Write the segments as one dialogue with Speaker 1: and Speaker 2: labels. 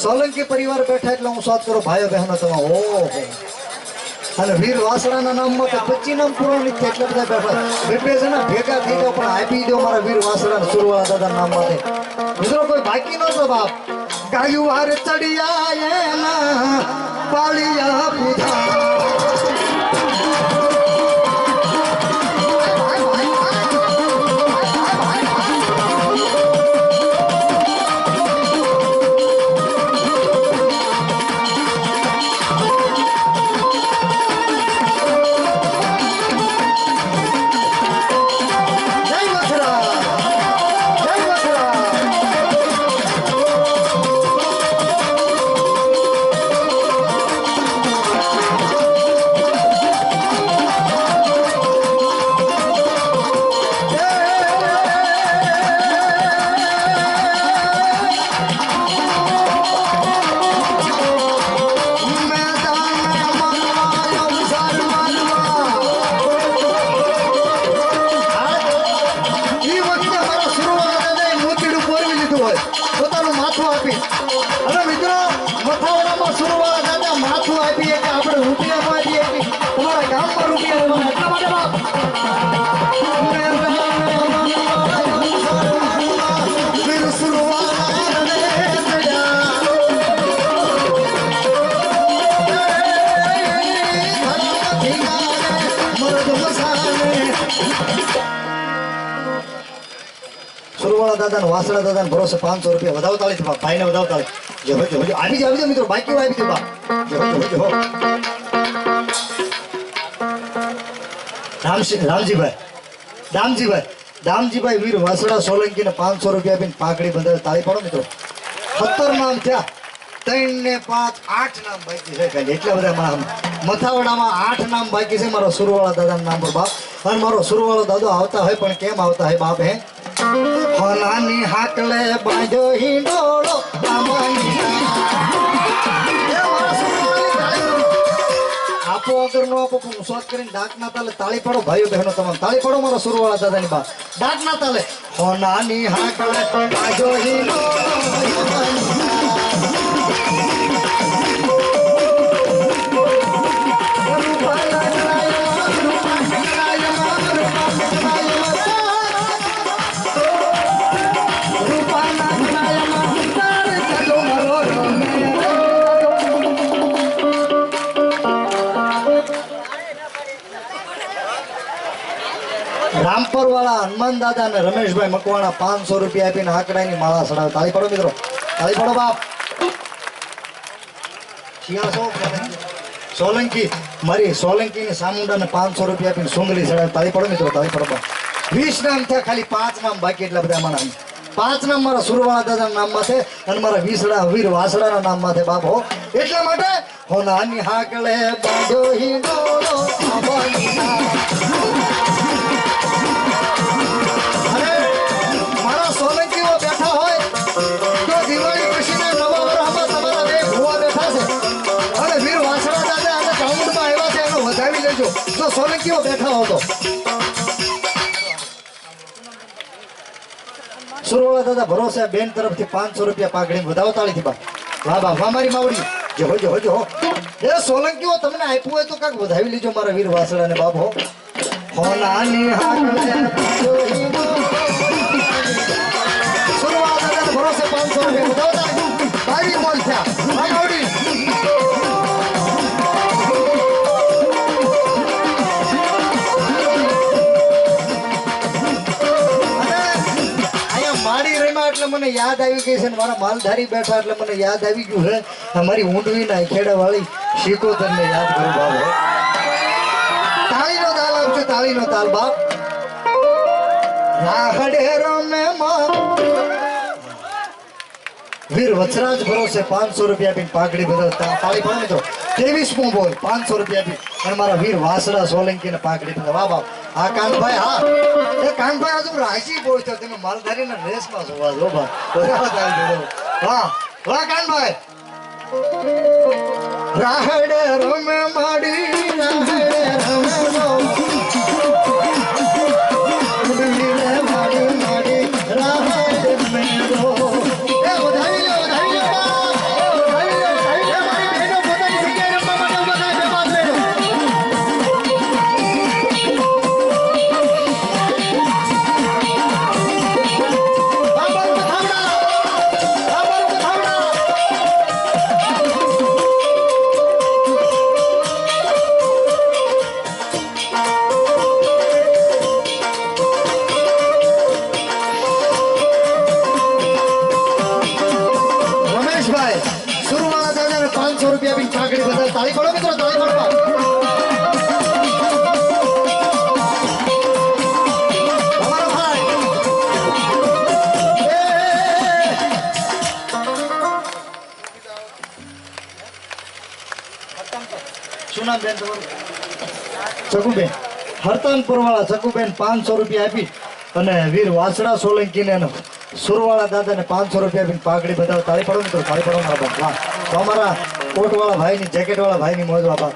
Speaker 1: સોલંકી પરિવાર બેઠા એટલે હું સ્વાદ કરું ભાઈઓ બહેનો તમે ઓહો અને વીર વાસણાના નામમાં તો 25 નામ પૂરો નથી થયા એટલે બધા બેઠા બે જણા ભેગા થઈ જાવ પણ આપી દો મારા વીર વાસણા સુરવાળા દાદા નામમાં મિત્રો કોઈ બાકી નતો બાપ ગાયું હાર ચડિયા એના પાલિયા પૂજા દાદા વાસણા દાદા ભરોસે 500 રૂપિયા વધાવ તાળી ભાઈ ને વધાવ તાળી જો આવી જાવ મિત્રો બાકી આવી દો બા રામજીભાઈ વીર વાસણા સોલંકી ને 500 રૂપિયા આપીને પાઘડી બંધાવે તાળી પાડો મિત્રો 17 નામ થયા 3 ને 5 8 નામ બાકી છે ખાલી એટલા બધા મારા મથાવડામાં 8 નામ બાકી છે મારો સુરવાળા દાદાનું નામ પર બાપ અને મારો સુરવાળો દાદો આવતા હોય પણ કેમ આવતા હોય બાપ હે હોનાની હાકલે બાંધો હિંડોળો આપો અગર નો આપો પણ સ્વાદ કરીને ડાક ના તાલે તાળી પાડો ભાઈઓ બહેનો તમામ તાળી પાડો મારા સુરવાળા દાદાની બા ડાક ના તાલે હોનાની હાકલે બાંધો હિંડોળો રામપર વાળા હનુમાન દાદા અને રમેશભાઈ મકવાણા 500 રૂપિયા આપીને આંકડાની માળા ચડાવે તાળી પાડો મિત્રો તાળી પાડો બાપ સોલંકી મારી સોલંકી ની સામુંડાને 500 રૂપિયા આપીને સુંગલી ચડાવે તાળી પાડો મિત્રો તાળી પાડો બાપ 20 નામ થયા ખાલી 5 નામ બાકી એટલા બધા મારા 5 નામ મારા સુરવાળા દાદાના નામમાં છે અને મારા વીર વાસડાના નામમાં છે બાપ હો એટલા માટે હોનાની હાકલે બાંધો હિંડોળો સોલંકીઓ બેઠા હોય તો દિવાળી પછીના નવા વર્ષમાં તમારા બે ભુવા બેઠા છે અને વીર વાસણા દાદા અને ગાઉન્ડમાં આવ્યા છે એનો વધાવી લેજો જો સોલંકીઓ બેઠા હો તો સુરવાળા દાદા ભરોસે બેન તરફથી 500 રૂપિયા પાઘડી વધાવો તાળીથી બા વાહ વાહ મારી માવડી જો એ સોલંકીઓ તમને આપ્યું હોય તો કાંક વધાવી લેજો મારા વીર વાસણા ને બાપ હો હોનાની હાકલે ભરોસે 500 રૂપિયા વધાવતા બાવી મોલ થયા માવડી એટલે મને યાદ આવી ગઈ છે મારા માલધારી બેઠા એટલે મને યાદ આવી ગયું છે અમારી ઊંડવી ના ખેડા વાળી શિકોતર ને યાદ કરું બાપ તાળીનો તાલ આપજો તાળીનો તાલ બાપ રાહડે રમે વીર વચરાજ ભરોસે 500 રૂપિયા આપીને પાઘડી બદલતા તાળી પાડો મિત્રો 23મો બોલ 500 રૂપિયા આપી અને મારા વીર વાસડા સોલંકી ને પાઘડી બદલ વાહ બાપ આ કાનભાઈ હા એ કાનભાઈ આજુ રાશી બોલ છો તમે માલધારી ના રેસમાં જોવા જો વાહ વાહ કાનભાઈ રાહડે રમે માડી રાહડે રમે માડી રાહડે મેરો એ વધાવી લો નામ બેન તમારું? ચકુબેન હરતાનપુર વાળા ચકુબેન 500 રૂપિયા આપી અને વીર વાસડા સોલંકી ને સુરવાળા દાદાને 500 રૂપિયા આપીને પાઘડી બતાવો. તાળી પાડો મિત્રો, તાળી પાડો મારા બાપ. વાહ! તો અમારા કોટવાળા ભાઈની જેકેટવાળા ભાઈની મોજ બાપા.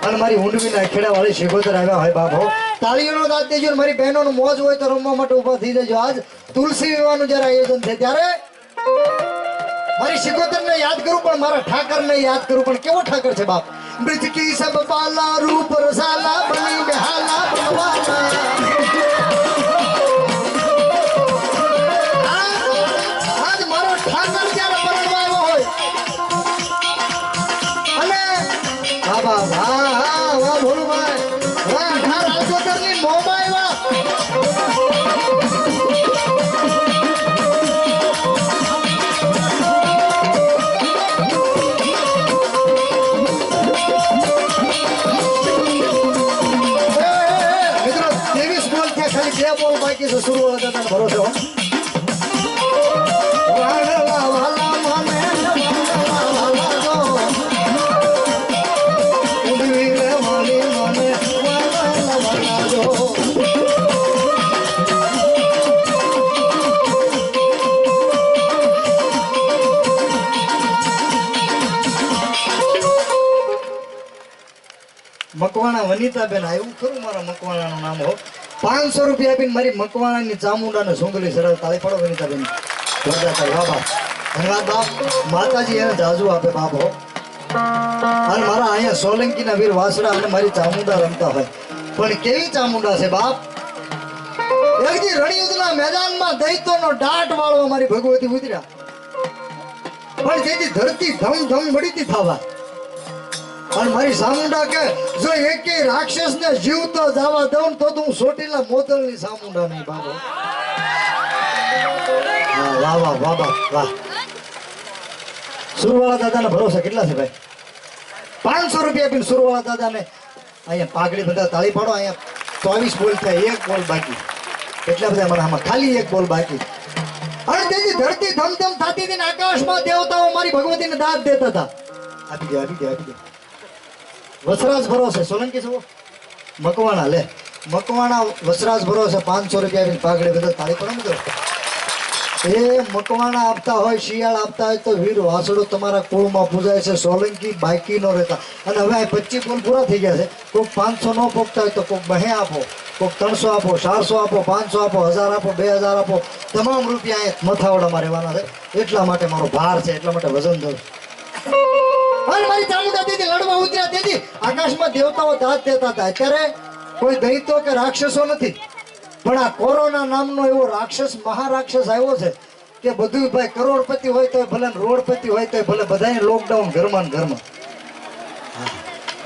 Speaker 1: અને મારી ઊંડવીના ખેડાવાળી શિકોતર આવ્યા હોય બાપ હો. તાળીઓનો દાદ દેજો. મારી બહેનોનું મોજ હોય તો રમવા માટે ઊભા થઈ જજો. આજ તુલસી વિવાહનું જ્યારે આયોજન છે ત્યારે મારી શિકોતરને યાદ કરું પણ મારા ઠાકરને યાદ કરું. પણ કેવો ઠાકર છે બાપ? બ્રિજ કી સબ પાલા રૂપ રસાલા બની બેહાલા બનવાલા. આજ મારો ઠાકર જ્યારે પરણવા આવ્યો હોય અને બાબા વાહ વાહ ભોલુભાઈ વાહ 18 રાજોતરની મોમાં આવ્યા. બે બોલ બાકી છે. સુરવાળા દાદાને ભરોસે હો. વાલા વાલા મને વાલા જો ઉડવી રે વાલી મને વાલા વાલા જો. મકવાણા વનિતાબેન આવ્યું ખરું મારા મકવાણાનું નામ હો. 500 રૂપિયા આપીને મારી મકવાણાની ચામુંડાને સુંગલી સરળ. તાળી પાડો વનિતાબેન. ધન્યવાદ બાપ. માતાજી એને જાજુ આપે બાપ હો. અને મારા અહીંયા સોલંકીના વીર વાસડા અને મારી ચામુંડા રમતા હોય પણ કેવી ચામુંડા છે બાપ? એકજી રણયુદ્ધના મેદાનમાં દૈત્યોનો દાટ વાળવા મારી ભગવતી ઉતર્યા પણ જેથી ધરતી ધમ ધમ વળીતી થવા. અને મારી સામુંડા કે જો એકે રાક્ષસને જીવતો જવા દઉં તો હું સોટીલા મોદલની સામુંડા નહીં બાબો. વાહ વાહ વાહ વાહ વાહ. સુરવાળા દાદાના ભરોસે કેટલા છે ભાઈ? 500 રૂપિયા આપીને સુરવાળા દાદાને અહીંયા પાઘડી બધા. તાળી પાડો. અહીંયા 24 બોલ થાય, એક બોલ બાકી. એટલા બધા મને આમાં ખાલી એક બોલ બાકી. અને તેથી ધરતી ધમધમ થતી હતી ને આકાશમાં દેવતાઓ મારી ભગવતીને દાદ દેતા હતા. આપી દે આપી દે આપી દે. વસરાજ ભરોસે સોલંકી છો મકવાણા લે મકવાણા વસરાજ ભરોસે 500 રૂપિયા આપીને પાઘડી બધા. તાળી પડો મિત્રો. એ મકવાણા આપતા હોય, શિયાળ આપતા હોય તો વીર વાસડો તમારા કુળમાં પૂજાય છે. સોલંકી બાકી નો રહેતા. અને હવે 25 બોલ પૂરા થઈ ગયા છે. કોઈક 500 નો પોગતા હોય તો કોઈક 2 આપો, કોઈક 300 આપો, 400 આપો, 500 આપો, 1000 આપો, 2000 આપો. તમામ રૂપિયા અહીંયા મથાવડામાં રહેવાના છે. એટલા માટે મારો ભાર છે, એટલા માટે વજન દઉં. અને મારી ચામુંડા દીદી લડવા ઉતર્યા દીદી આકાશમાં દેવતાઓ દાદ દેતા હતા. અત્યારે કોઈ દૈતો કે રાક્ષસો નથી પણ આ કોરોના નામનો એવો રાક્ષસ મહારાક્ષસ આવ્યો છે કે બધું ભાઈ કરોડપતિ હોય તો ભલે રોડપતિ હોય તો ભલે બધાને લોકડાઉન ઘરમાં ને ઘરમાં.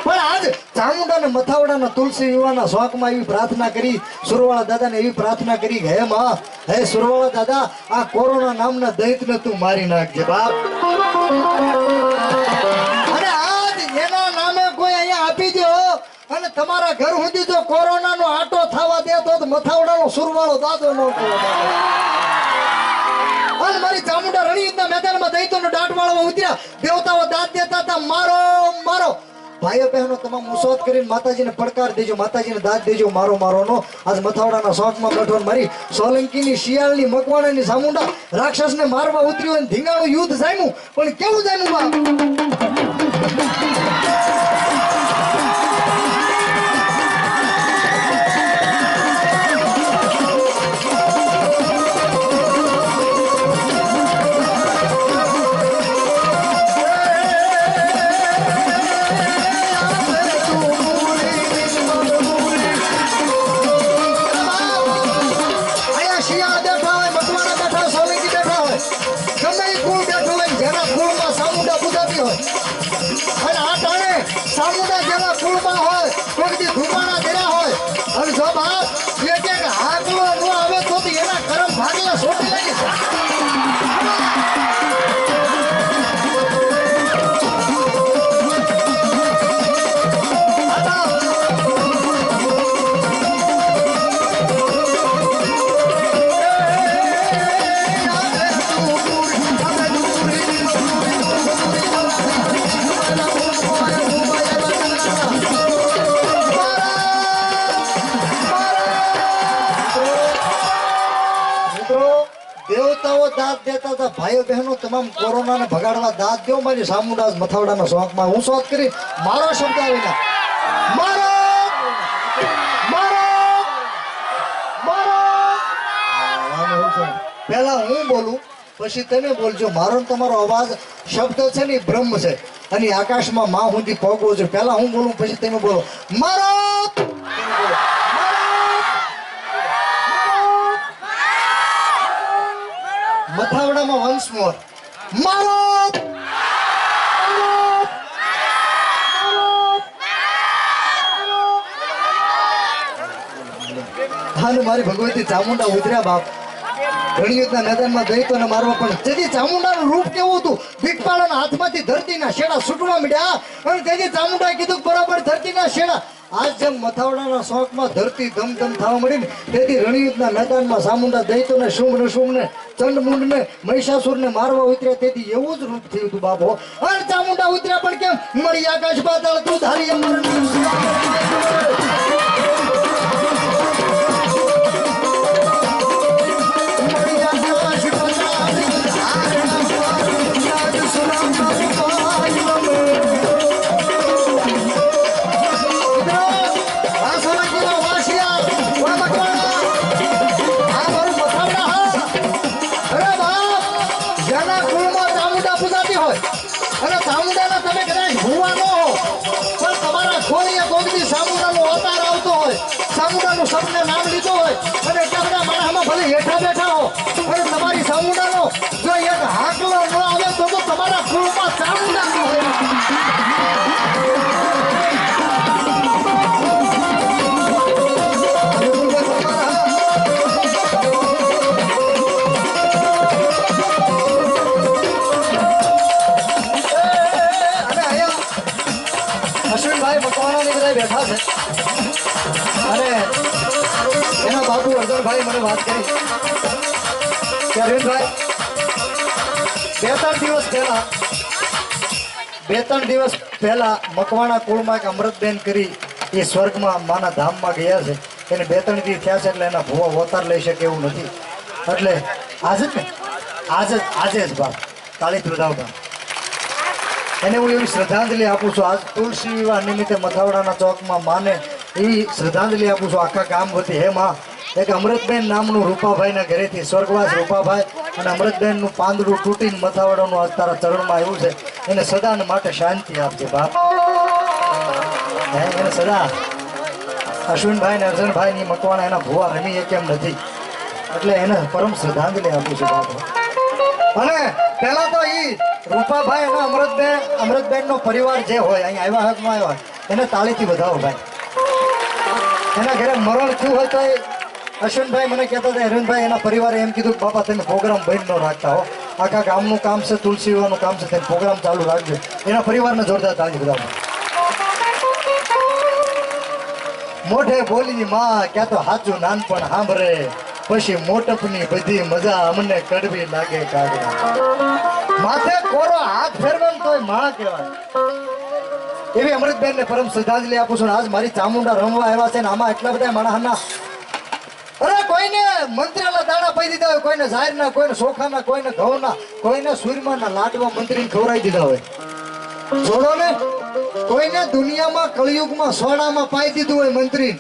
Speaker 1: પણ આજ ચામુંડાને મથાવડાના તુલસી વિવાહના શોખમાં એવી પ્રાર્થના કરી, સુરવાળા દાદાને એવી પ્રાર્થના કરી કે હે માં, હે સુરવાળા દાદા, આ કોરોના નામના દૈતને તું મારી નાખજે બાપ. અને આજ એના નામે કોઈ અહીંયા આપી દો અને તમારા ઘર સુધી જો કોરોનાનો આટો થવા દે તો મથાવડાનો સુરવાળો દાદો ન કરો. અને મારી ચામુંડા રણયુદ્ધના મેદાનમાં દૈત્યોનો દાટ વાળવા ઉતર્યા. દેવતાઓ દાદ દેતા હતા મારો મારો. ભાઈઓ બહેનો તમામ મુસોત કરીને માતાજીને પડકાર દેજો, માતાજીને દાદ દેજો. મારો મારો નો આજ મથાવડાના શોખમાં બેઠો મારી સોલંકીની શિયાળની મકવાણાની ચામુંડા રાક્ષસને મારવા ઉતર્યો અને ધીંગાણું યુદ્ધ જામ્યું. પણ કેવું જામ્યું બાપ? સામુંડા જેવા કુળમાં હોય કોઈ ધુમાડા કર્યા હોય અને જો બાપ એક હાકલો ન આવે તો એના કરમ ભાગલા સોટી લાગી. દેવતાઓ દાંત દેતા હતા, ભાઈઓ બહેનો તમામ કોરોનાને ભગાડવા દાંત દો. મારી સામુંડા મથાવડાના શોખમાં હું શોખ કરી મારો શબ્દ આવીને મારો મારો મારો પેલા હું બોલું પછી તમે બોલજો. મારો ને તમારો અવાજ શબ્દ છે ને બ્રહ્મ છે અને આકાશમાં માં સુધી પહોંચવો છે. પેલા હું બોલું પછી તમે બોલો મારો. મથાવડામાં વન્સ મોર મારો. હાનું મારી ભગવતી ચામુંડા ઉતર્યા બાપ. ઘણીયુદ્ધના મેદાનમાં દૈત્યોને મારવા પણ તેથી ચામુંડાનું રૂપ કેવું હતું. ભીખપાળાના હાથમાંથી ધરતીના શેડા છૂટવા મળ્યા અને તેથી ચામુંડાએ કીધું બરાબર ધરતીના શેડા. આજ જેમ મથાવડાના શોખમાં ધરતી ધમધમ થવા મળી ને તેથી રણયુદ્ધના મેદાનમાં ચામુંડા દૈત્યોને શુંભ શુંભને ચંડમુંડને મહિષાસુરને મારવા ઉતર્યા. તેથી એવું જ રૂપ થયું હતું બાપો. અને ચામુંડા ઉતર્યા પણ કેમ મળી આકાશ પાતાળ તું ધારી સૌને નામ લીધો હોય અને એટલા બધા માણસમાં ભલે હેઠા બેઠા હો અને તમારી ચામુંડાનો જો એક હાકલો ન આવે તો તમારા કુળમાં ચામુંડા ન હોય. અશ્વિનભાઈ મકવાણાની બધા બેઠા છે અને એના બાપુ અર્જુનભાઈ મને વાત કરી કે અરવિંદભાઈ બે ત્રણ દિવસ પહેલા મકવાણા કુળમાં એક અમૃતબેન કરી એ સ્વર્ગમાં માના ધામમાં ગયા છે. એને 2-3 દી થયા છે એટલે એના ભૂવા અવતાર લઈ શકે એવું નથી. એટલે આજે જ ને આજે જ બાપ તાળી પ્રદાવતા એને હું એવી શ્રદ્ધાંજલિ આપું છું. આજ તુલસી વિવાહ નિમિત્તે મથાવડાના ચોકમાં માને એવી શ્રદ્ધાંજલિ આપું છું આખા ગામ વતી. હે માં, એક અમૃતબેન નામનું રૂપાભાઈના ઘરેથી સ્વર્ગવાસ રૂપાભાઈ અને અમૃતબેનનું પાંદડું તૂટીને મથાવડાનું આજ તારા ચરણમાં આવ્યું છે. એને સદાને માટે શાંતિ આપજે બાપ. એને સદા અશ્વિનભાઈ ને અર્જુનભાઈ ની મકવાણા એના ભુવા રમી એ કેમ નથી એટલે એને પરમ શ્રદ્ધાંજલિ આપું છું બાપ. અને પેલા તો ઈ રૂપાભાઈ અને અમૃતબેન નો પરિવાર જે હોય અહીંયા આવ્યા હાથમાં આવ્યા એને તાળીથી વધાવો ભાઈ. એના ઘરે મરણ થયું હોય તો અશ્વિનભાઈ મને કહેતા હતા અરવિંદભાઈ એના પરિવારે એમ કીધું કે બાપા તમે પ્રોગ્રામ બંધ ન રાખતા હો, આખા ગામનું કામ છે, તુલસી વિવાહનું કામ છે, તમે પ્રોગ્રામ ચાલુ રાખજો. એના પરિવારને જોરદાર તાળી વધાવો. મોઢે બોલી માં ક્યાં તો સાચું નાનપણ સાંભળે પછી મોટપની બધી મજા અમને કડવી લાગે કાઢવા. માથે કોરો હાથ ફેરવાનો તોય માં કહેવાય. એવી અમૃતબેન ને પરમ શ્રદ્ધાંજલિ આપું છું. આજ મારી ચામુંડા રમવા આવ્યા છે ને આમાં એટલા બધા માણસના અરે કોઈને મંત્રીના દાણા પી દીધા હોય, કોઈને જાહેરના, કોઈને ચોખાના, કોઈને ઘઉંના, કોઈને સુરમાના લાડવા મંત્રીને ખવડાવી દીધા હોય. જોડો ને કોઈને દુનિયામાં કળિયુગમાં સોડામાં પાઈ દીધું હોય મંત્રી.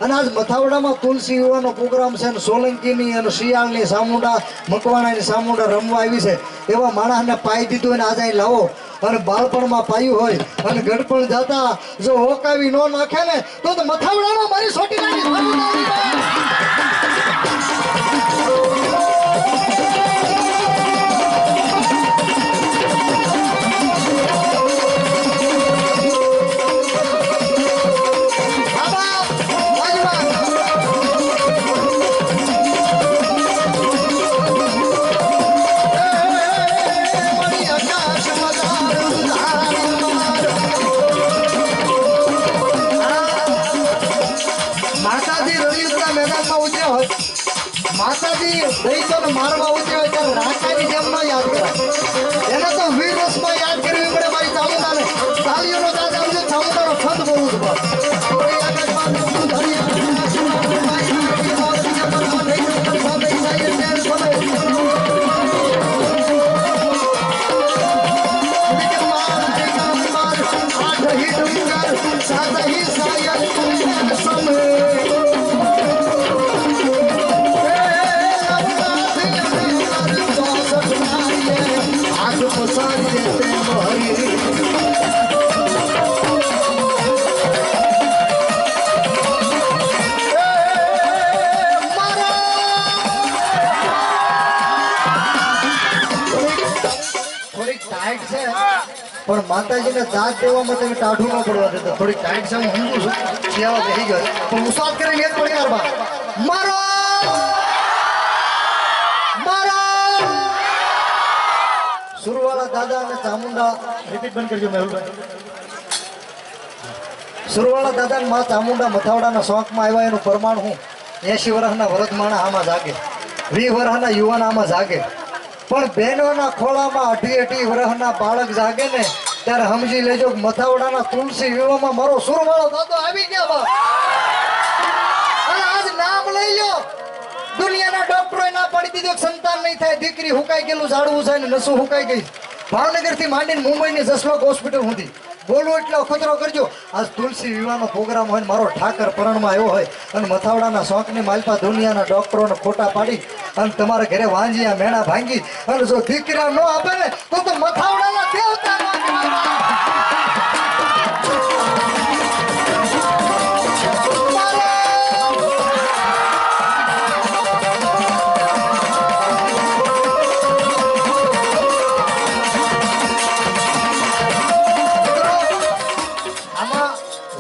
Speaker 1: અને આજ મથાવડામાં તુલસી વિવાહનો પ્રોગ્રામ છે અને સોલંકીની અને શિયાળની ચામુંડા મકવાણાની ચામુંડા રમવા આવી છે એવા માણસને પાઈ દીધું હોય ને આજે અહીં લાવો. અને બાળપણમાં પાયું હોય અને ગઢપણ જતા જો હોકાવી ન નાખે ને તો મથાવડામાં મારી સોટી નાખી. માતાજી દૈત્યોને મારવા ઉતર્યા હોય ત્યારે રાકાની જેમ ન યાદ કરાય, એને તો વીર રસમાં યાદ કરવી પડે. મારી ચામુંડાને તાલીઓનો દાદા આવજો, ચામુંડાનો ફંદ બોલવું છું. છે પણ માતાજીને દાંત દેવામાં તમે ટાઢું ન પડવા દેતા. થોડી ટાઈટ છે હું સમજુ છું, શિયાળો બેસી ગયો પણ ઉસાદ કરીને એક પડકાર બા મારો સુરવાળા દાદા અને ચામુંડા રિપીટ બંધ કરજો મેહુલભાઈ. સુરવાળા દાદા અને મા ચામુંડા મથાવડાના શોખમાં આવ્યા એનું પ્રમાણ હું 80 વર્ષના વરદમાણા આમાં જાગે, 20 વર્ષના યુવાન આમાં જાગે, પણ બહેનોના ખોળામાં 18 વર્ષના બાળક જાગે ને ત્યારે સમજી લેજો મથાવડાના તુલસી વિવાહમાં મારો સુરવાળો દાદો આવી ગયા બા. અને આજ નામ લઈ લો. દુનિયાના ડોક્ટરોએ ના પાડી દીધું કે સંતાન નહીં થાય, દીકરી હુકાઈ ગયેલું ઝાડવું છે ને નસું હુકાઈ ગઈ. ભાવનગર થી માંડીને મુંબઈની જસલોક હોસ્પિટલ સુધી બોલું એટલે ખતરો કરજો. આજ તુલસી વિવાહનો પ્રોગ્રામ હોય ને મારો ઠાકર પરણમાં આવ્યો હોય અને મથાવડાના શોખની માલપા દુનિયાના ડોક્ટરોને ખોટા પાડી અને તમારા ઘરે વાંજિયા મેણા ભાંગી અને જો દીકરા ન આપે ને તો મથાવડાના દેવતા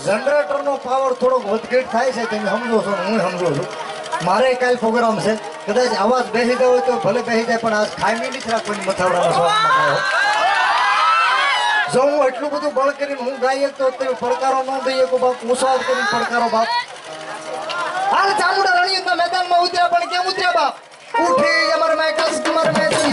Speaker 1: જનરેટર નો પાવર થોડોક વધઘટ થાય છે, તમે સમજો છો, હું સમજો છું. મારે કાલ પ્રોગ્રામ છે, કદાચ આવાજ બેસી ગયો હોય તો ભલે બેસી જાય પણ આજ ખામી નથી રાખવાની મથાવડાનો શોખમાં. જો હું એટલું બધું બળ કરીને હું ગાઈ તો તમે પડકારો ન દઈએ કે બાપ ઉસાદ કરીને પડકારો બાપ. હાલ ચામુંડા રણયુદ્ધના મેદાનમાં ઉતર્યા પણ કેમ ઉતર્યા બાપ? ઉઠી અમારે મેકાસ તમારે મેદાન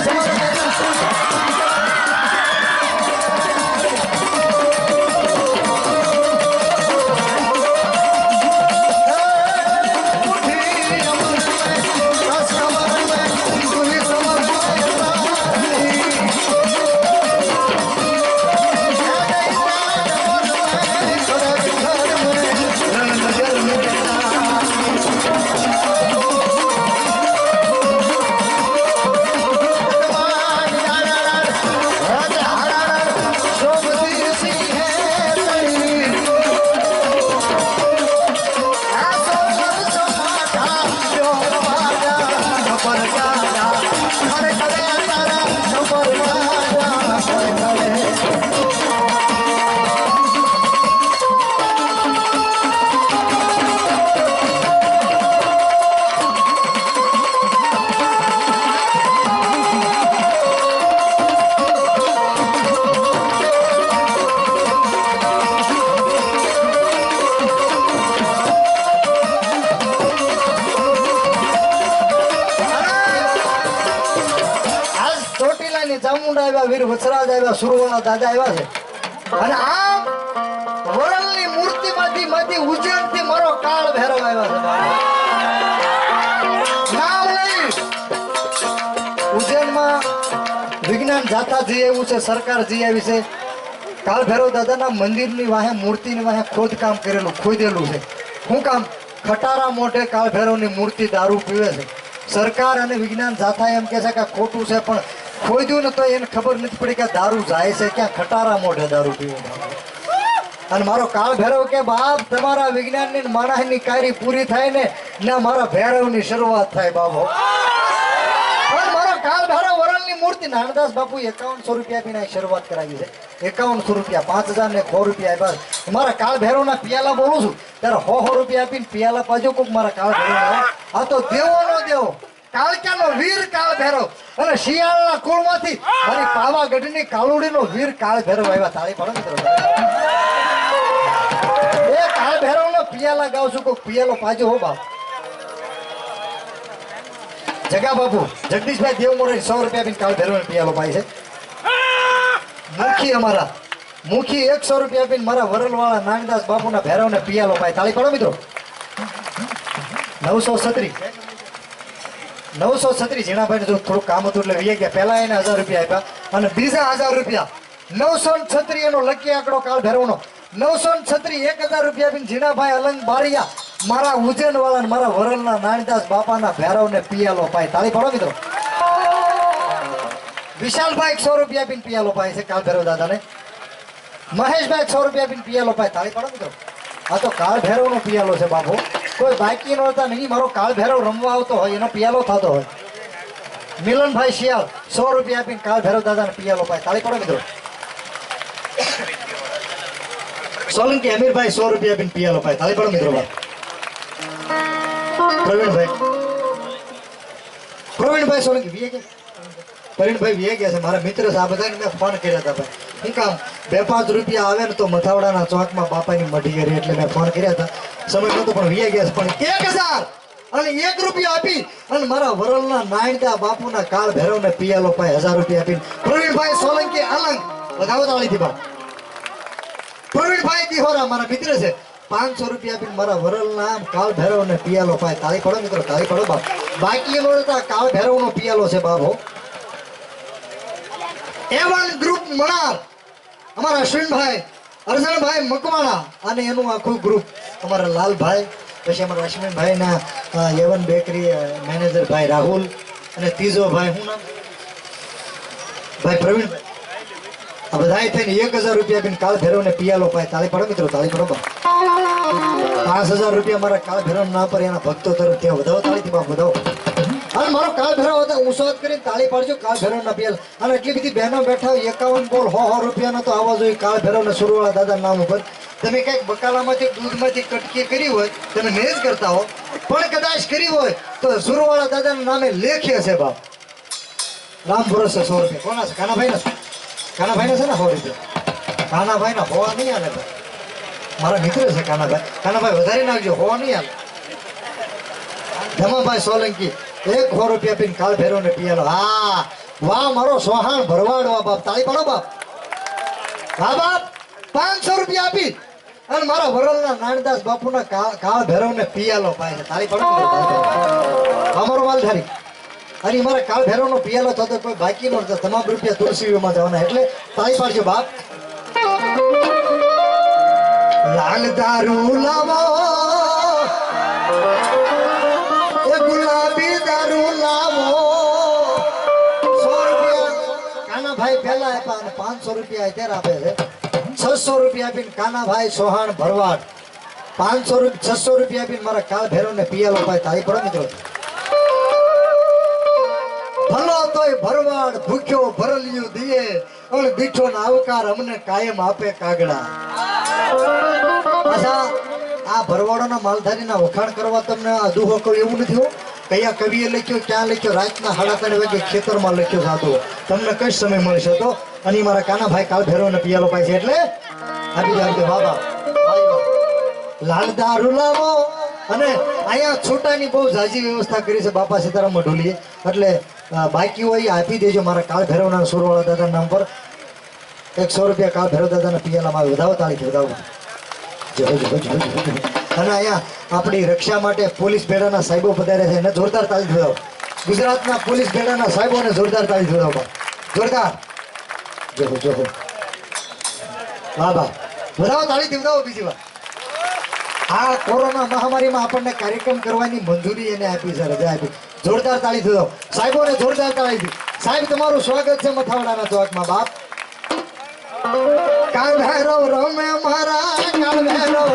Speaker 1: ચામુંડા આવ્યા, વીર વચરાજ આવ્યા, સુરવાળા દાદા આવ્યા છે. અને આમ વરણની મૂર્તિમાંથી ઉજ્જૈનથી મારો કાળ ભૈરવ આવ્યા છે. નામ નહીં ઉજ્જૈનમાં વિજ્ઞાન જાતા જઈ આવ્યું છે, સરકાર જઈ આવી છે. કાળ ભૈરવ દાદાના મંદિરની વાહે મૂર્તિની વાહે ખોદકામ કરેલું, ખોદેલું છે. શું કામ? ખટારા મોઢે કાળ ભૈરવની મૂર્તિ દારૂ પીવે છે. સરકાર અને વિજ્ઞાન જાતા એમ કહે છે કે ખોટું છે, પણ ખોદ્યું ને તો એને ખબર નથી પડી કે દારૂ જાય છે ક્યાં. ખટારા મોઢે દારૂ પીવે. અને મારો કાળ ભૈરવ કે બાપ તમારા વિજ્ઞાનની માણસની કાર્ય પૂરી થાય ને ના મારા ભૈરવની શરૂઆત થાય બાબો. મારો કાળ ભૈરવ વરણની મૂર્તિ નાનદાસ બાપુ 5100 રૂપિયા આપીને શરૂઆત કરાવી છે. 5100 રૂપિયા, 5000 રૂપિયા આપ્યા. મારા કાળ ભૈરવના પિયાલા બોલું છું ત્યારે 100 રૂપિયા આપીને પિયાલા પાજો કોક મારા કાળ ભૈરવ. આ તો દેવો નો દેવો, કાળક્યાનો વીર કાળ ભૈરવ. અને શિયાળના કુળમાંથી મારી પાવાગઢની કાળુડીનો વીર કાળ ભૈરવ આવ્યા. તાળી પાડો મિત્રો. એ કાળ ભૈરવનો પિયાલા ગાવ છું, કોઈ પિયાલો પાજો હો બાપ. જગા બાપુ જગદીશભાઈ દેવમોરે 100 રૂપિયા આપીને કાળ ભૈરવનો પિયાલો પાય છે. મુખી અમારા મુખી 100 રૂપિયા આપીને મારા વરલવાળા નાનદાસ બાપુના ભૈરવને પિયાલો પાય. તાળી પાડો મિત્રો. 936 ઝીણાભાઈ જો થોડું કામ હતું એટલે વી ગયા. પહેલા એને 1000 રૂપિયા આપ્યા અને બીજા 1000 રૂપિયા. 936 એનો લકી આંકડો કાળ ભૈરવનો. 936 1000 રૂપિયા આપીને ઝીણાભાઈ અલંગ બારિયા મારા ઉજ્જૈન વાળા મારા વરલના નાનદાસ બાપાના ભૈરવને પિયાલો પાય. તાળી પાડો મિત્રો. વિશાલભાઈ 100 રૂપિયા આપીને પિયાલો પાય છે કાળ ભૈરવ દાદાને. મહેશભાઈ 100 રૂપિયા આપીને પિયાલો પાય. તાળી પાડો મિત્રો. આ તો કાળ ભૈરવનો પિયાલો છે બાપુ. કોઈ બાકી નહોતા નહીં. મારો કાળ ભૈરવ રમવા આવતો હોય એનો પિયાલો થતો હોય. મિલનભાઈ શિયાળ 100 રૂપિયા આપીને કાળ ભૈરવ દાદાને પિયાલો પાય. તાળી પાડો મિત્રો. સોલંકી અમીરભાઈ 100 રૂપિયા આપીને પિયાલો પાય તાળી પાડો મિત્રો ભાઈ પ્રવીણભાઈ સોલંકી વીએ કે પ્રવીણભાઈ વીએ ગયા છે મારા મિત્ર છે આ બધાને મેં ફોન કર્યા હતા ભાઈ શું કામ 2-5 રૂપિયા આવે ને તો મથાવડાના ચોકમાં બાપાની મઢી કરી એટલે મેં ફોન કર્યા હતા સમય નતો પણ વીએ ગયા છે પણ 1000 અને 1 રૂપિયા આપી અને મારા વરલના નાયણતા બાપુના કાળ ભૈરવને પિયાલો પાય 1000 રૂપિયા આપીને પ્રવીણભાઈ સોલંકી અલંગ વધાવો તાળીથી બા પ્રવીણભાઈ દિહોરા મારા મિત્ર છે 500 રૂપિયા આપીને મારા વરલના કાળ ભૈરવને પિયાલો પાય તાળી પડો મિત્રો તાળી પડો બાપ બાકી મળતા કાળ ભૈરવનો પિયાલો છે બાપો એવન ગ્રુપ મણાર અમારા અશ્વિનભાઈ અર્જણભાઈ મકવાણા અને એનું આખું ગ્રુપ અમારા લાલભાઈ પછી અમારા અશ્વિનભાઈ ના એવન બેકરી મેનેજર ભાઈ રાહુલ અને ત્રીજો ભાઈ હું નામ ભાઈ પ્રવીણભાઈ આ બધાય થઈને 1000 રૂપિયા આપીને કાળ ભૈરવને પિયાલો પાય તાળી પડો મિત્રો તાળી પડો બાપ 5000 રૂપિયા મારા કાળ ભૈરવ ના પર એના ભક્તો તરફ ત્યાં વધાવો તાળીથી બાપ વધાવો અને મારો કાળ ભૈરવ હતા ઊંચો કરીને તાળી પાડજો કાળ ભૈરવના પિયાલ અને એટલી બધી બહેનો બેઠા 51 બોલ 100 રૂપિયાનો તો આવવા જોઈએ કાળ ભૈરવના સુરવાળા દાદા નામ ઉપર તમે કંઈક બકાલામાંથી દૂધમાંથી કટકી કરી હોય તમે મેજ કરતા હો પણ કદાચ કરી હોય તો સુરવાળા દાદાના નામે લેખે છે બાપ રામ ભરોસે 100 રૂપિયા કોના છે કાનાભાઈ છે ને 100 રૂપિયા કાનાભાઈ ના હોવા નહીં આલે મારા મિત્ર છે કાનાભાઈ વધારે નાખજો હોવા નહીં આલે ધમાભાઈ સોલંકી 100 રૂપિયા આપીને કાળ ભૈરવને પિયાલો હા વાહ મારો સોહાણ ભરવાડ વાહ બાપ તાળી પાડો બાપ હા બાપ 500 રૂપિયા આપી અને મારા વરલના નાનદાસ બાપુના કાળ ભૈરવને પિયાલો પાય છે તાળી પાડો અમારો માલધારી અને મારા કાળ ભૈરવનો પિયાલો થતો કોઈ બાકી ન હતો તમામ રૂપિયા તુલસીમાં જવાના એટલે તાળી પાડજો બાપ લાલ દારૂ લાવો એ ગુલાબી દારૂ લાવો 100 રૂપિયા કાનાભાઈ પહેલા આપ્યા અને 500 રૂપિયા અત્યારે આપે છે 600 રૂપિયા આપીને કાનાભાઈ સોહાણ ભરવાડ 600 રૂપિયા આપીને મારા કાળ ભૈરવને પિયાલો પાય તાળી પડો મિત્રો ભલો તોય ભરવાડ ભૂખ્યો ભરલિયું દીએ અને દીઠો ના આવકાર અમને કાયમ આપે કાગડા અચ્છા આ ભરવાડોના માલધારીના વખાણ કરવા તમને અધૂહો કહ્યું એવું નથી હો કયા કવિએ લખ્યો ક્યાં લખ્યો રાતના 3:30 વાગે ખેતરમાં લખ્યો સાતો તમને કઈ સમય મળશે તો અને મારા કાનાભાઈ કાળ ભૈરવને પિયાલો પાય છે એટલે આપી જાવ બાબા લાલ દારૂ લાવો અને અહીંયા છોટાની બહુ ઝાઝી વ્યવસ્થા કરી છે બાપા સીતારામ ઢોલીએ એટલે બાકી હોય આપી દેજો મારા કાળ ભૈરવના સુરવાળા દાદાના નામ પર 100 રૂપિયા કાળ ભૈરવ દાદાના પિયાલામાં વધાવો તાળીથી વધાવો અને અહીંયા આપણી રક્ષા માટે પોલીસ બેડાના સાહેબો પધાર્યા છે એને જોરદાર તાળી વધાવો ગુજરાતના પોલીસ બેડાના સાહેબોને જોરદાર તાળી વધાવો જોરદાર જોહો વાહ વધાવો તાળીથી વધાવો બીજી વાર આ કોરોના મહામારીમાં આપણને કાર્યક્રમ કરવાની મંજૂરી એને આપી છે રજા આપી જોરદાર તાળી દો સાહેબોને જોરદાર તાળી સાહેબ તમારું સ્વાગત છે મથાવડાના ચોકમાં બાપ કાળ ભૈરવ રમે મારા કાળ ભૈરવ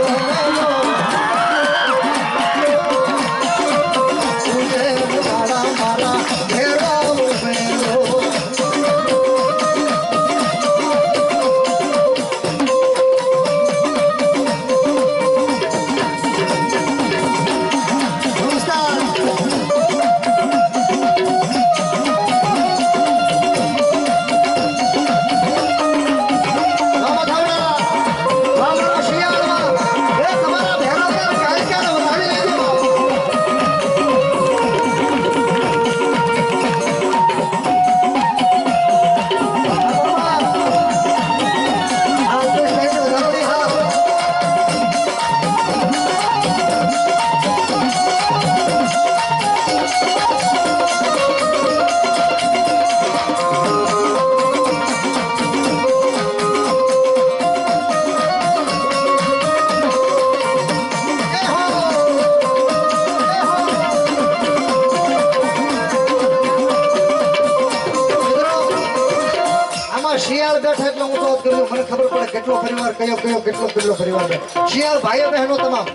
Speaker 1: શિયાળ બેઠા એટલે હું તો કર્યું મને ખબર પડે કેટલો પરિવાર કેટલો પરિવાર શિયાળ ભાઈઓ બહેનો તમામ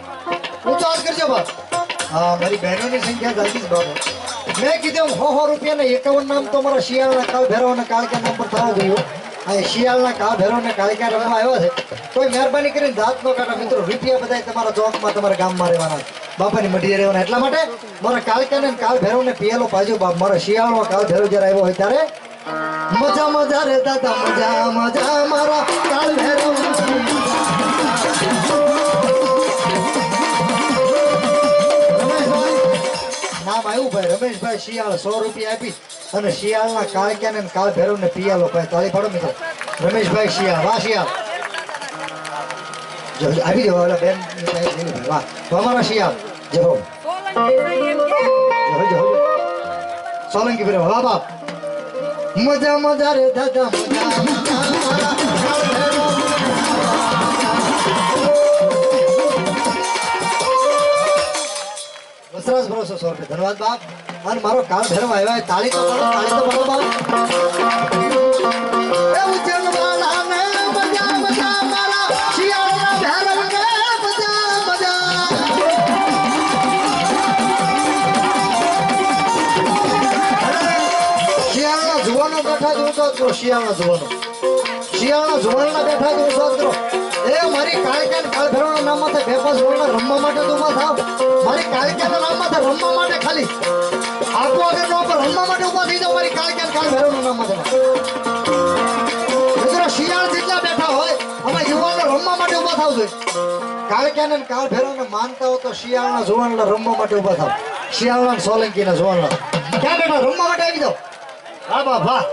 Speaker 1: ઊંચો હાથ કરજો બાપ હા મારી બહેનોની સંખ્યા જાજી જ બાબો મેં કીધું 100 રૂપિયા ને 51 નામ તો મારા શિયાળના કાળ ભૈરવના કાળ કે નામ પર થવા જોઈએ આ શિયાળના કાળ ભેરવ ને કાળિકા રમવા આવ્યો છે. કોઈ મહેરબાની કરીને દાંત નો કાઢો મિત્રો. રૂપિયા બધા તમારા ચોકમાં તમારા ગામમાં રહેવાના, બાપાની મઢીએ રહેવાના. એટલા માટે મારા કાળિકા ને કાળ ભેરવ ને પિયાલો પાજો બાપ. મારા શિયાળનો કાળ ભેરવ જયારે આવ્યો હોય ત્યારે મજા મજા રે દાદા મજા મજા મારા કાળ ભેરવ. નામ આવ્યું ભાઈ રમેશભાઈ શિયાળ. 100 રૂપિયા આપી અને શિયાળના કાળિકા ને કાળ ભેરવ ને પિયાલો ભાઈ. તાળી પાડો મિત્રો. રમેશભાઈ શિયાળ. વાહ શિયાળ જો આવી જાવ. ઓલા બેન વાહ તો અમારા શિયાળ જો જો સોલંકી ભાઈ. વાહ બાપ મજા મજા રે દાદા મજા મજા મારા કાળ ભેરવ. વસરાજ ભરોસો 100 રૂપિયા. ધન્યવાદ બાપ. અને મારો કાળ ભેરવ આવ્યા. તાળી તો પાડો, તાળી તો પાડો બાપ. એ ઉજળવાળા ને મજા મજા મારા શિયાળના ભેરવ ને મજા મજા. શિયાળના જુવાનો બેઠા જોતો કરો. શિયાળના જુવાનો જુવાનના બેઠા જોતો કરો. એ મારી કાળિકાના કાળ ભેરવના નામ માથે બેપાસ રોડના રમવા માટે તો ઉભા થાવ. મારી કાળિકાના નામ માથે રમવા માટે ખાલી આપો આગળ નો પર રમવા માટે ઉભા થઈ જાવ. મારી કાળિકાના કાળ ભેરવના નામ માથે મિત્રો શિયાળ જેટલા બેઠા હોય આમાં યુવાનો રમવા માટે ઉભા થાવ જોઈએ. કાળિકાના કાળ ભેરવને માનતા હો તો શિયાળના જુવાનના રમવા માટે ઉભા થાવ. શિયાળના સોલંકીના જુવાનના ક્યાં બેઠા રમવા માટે આવી જાવ. હા બા વાહ.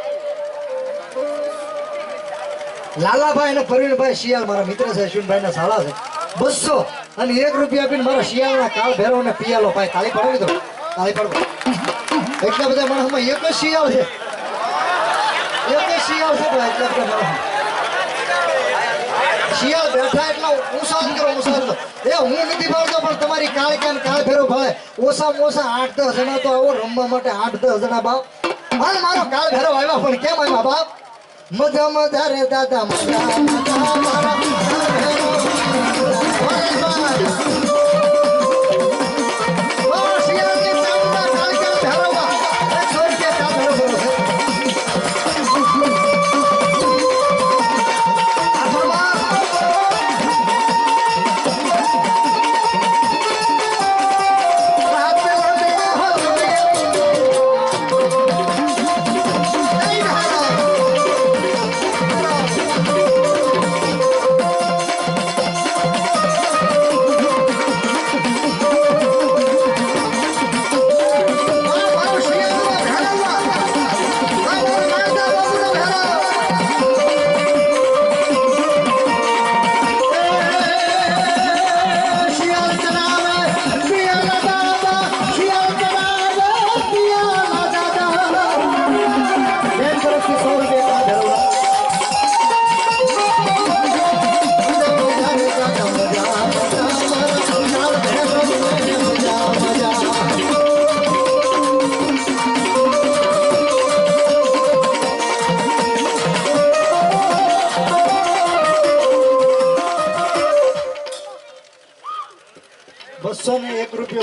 Speaker 1: લાલાભાઈ અને પ્રવીણભાઈ શિયાળ મારા મિત્ર છે. અશ્વિનભાઈ ના શાળા છે. 200 અને 1 રૂપિયા આપીને મારા શિયાળના કાળ ભેરવ ને પિયાલો ભાઈ. તાળી પાડો તો તાળી પાડો. એટલા બધા માણસમાં એક જ શિયાળ છે. એક જ શિયાળ છે ભાઈ. એટલા બધા માણસ શિયાળ બેઠા એટલા ઊંસા કરો ઊંસા કરો. એ હું નથી ભાવતો પણ તમારી કાળિકા ને કાળ ભેરવ ભાવે. ઓછામાં ઓછા 8-10 જણા તો આવો રમવા માટે. 8-10 જણા બાપ. અને મારો કાળ ભેરવ આવ્યા પણ કેમ આવ્યા બાપ? મજા મજા રે દાદા મજા મજા મારા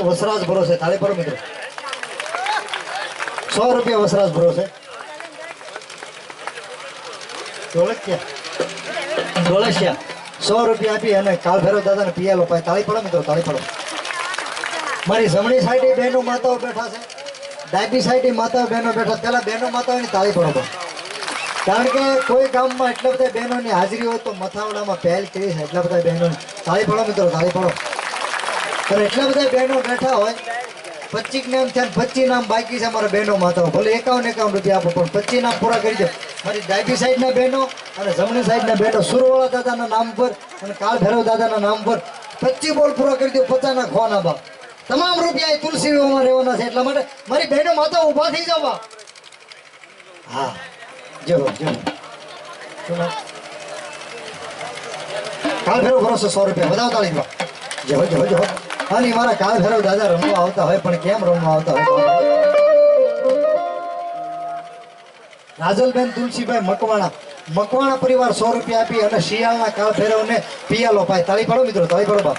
Speaker 1: વસરાજ ભરોસે. તાળી પાડો મિત્રો. 100 રૂપિયા વસરાજ ભરોસે. ઢોળકિયા 100 રૂપિયા આપી અને કાળ ભેરવ દાદાને પિયાલો પાય. તાળી પાડો મિત્રો. તાળી પાડો. મારી જમણી સાઈડે બહેનો માતાઓ બેઠા છે. ડાબી સાઈડે માતાઓ બહેનો બેઠા. પેલા બહેનો માતાઓની તાળી પાડો. કારણ કે કોઈ ગામમાં એટલા બધા બહેનોની હાજરી હોય તો મથાવડામાં પહેલ કરી છે. એટલા બધા બહેનોની તાળી પાડો મિત્રો. તાળી પાડો. પણ એટલા બધા બહેનો બેઠા હોય. 25 નામ થયા. 25 નામ બાકી છે મારા બહેનો માતાઓ. ભલે 51 રૂપિયા આપો પણ 25 નામ પૂરા કરી દો. મારી ડાબી સાઈડના બહેનો અને જમણી સાઈડના બહેનો સુરવાળા દાદાના નામ પર અને કાળ ભૈરવ દાદાના નામ પર 25 બોલ પૂરા કરી દો. 50 ના ખોના બાપ. તમામ રૂપિયા એ તુલસીમાં રહેવાના છે. એટલા માટે મારી બહેનો માતા ઊભા થઈ જાવ બાપ. હા જો જો શું નામ? કાળ ભૈરવ ભરોસે 100 રૂપિયા. બધા તાળી દો. જો જો જો. અને મારા કાળ ભૈરવ દાદા રમવા આવતા હોય પણ કેમ રમવા આવતા હોય? રાજલબેન તુલસીભાઈ મકવાણા પરિવાર 100 રૂપિયા આપી અને શિયાળના કાળ ભૈરવને પિયાલો પાય. તાળી પાડો મિત્રો. તાળી પાડો બાપ.